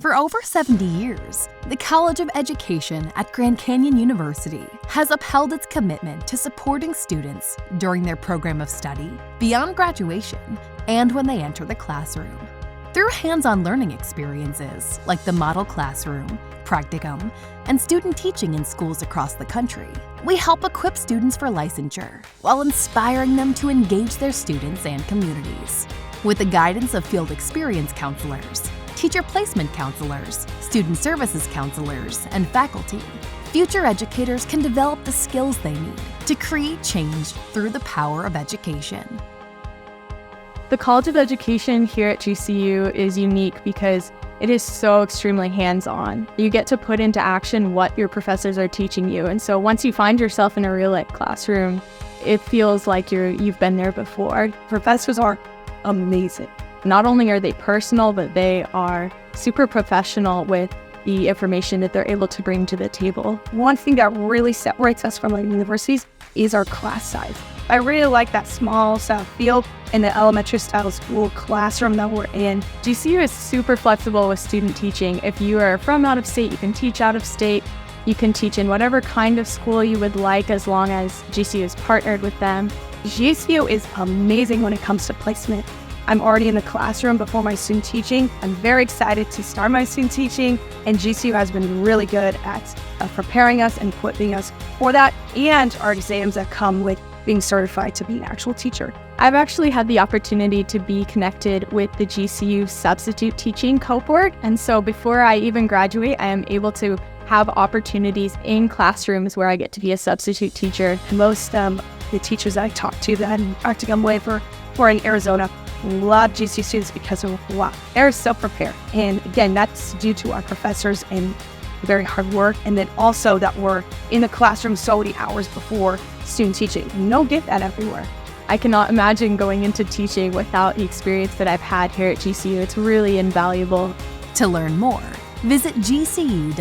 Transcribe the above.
For over 70 years, the College of Education at Grand Canyon University has upheld its commitment to supporting students during their program of study, beyond graduation, and when they enter the classroom. Through hands-on learning experiences like the Model Classroom, Practicum, and student teaching in schools across the country, we help equip students for licensure while inspiring them to engage their students and communities. With the guidance of field experience counselors, teacher placement counselors, student services counselors, and faculty, future educators can develop the skills they need to create change through the power of education. The College of Education here at GCU is unique because it is so extremely hands-on. You get to put into action what your professors are teaching you. And so once you find yourself in a real-life classroom, it feels like you've been there before. Professors are amazing. Not only are they personal, but they are super professional with the information that they're able to bring to the table. One thing that really separates us from universities is our class size. I really like that small feel in the elementary style school classroom that we're in. GCU is super flexible with student teaching. If you are from out of state, you can teach out of state. You can teach in whatever kind of school you would like as long as GCU is partnered with them. GCU is amazing when it comes to placement. I'm already in the classroom before my student teaching. I'm very excited to start my student teaching, and GCU has been really good at preparing us and equipping us for that, and our exams that come with being certified to be an actual teacher. I've actually had the opportunity to be connected with the GCU substitute teaching cohort, and so before I even graduate, I am able to have opportunities in classrooms where I get to be a substitute teacher. Most the teachers I talk to that in practicum way for in Arizona love GCU students because they're so prepared. And again, that's due to our professors and very hard work. And then also that we're in the classroom so many hours before student teaching. You don't get that everywhere. I cannot imagine going into teaching without the experience that I've had here at GCU. It's really invaluable. To learn more, visit gcu.edu/COE.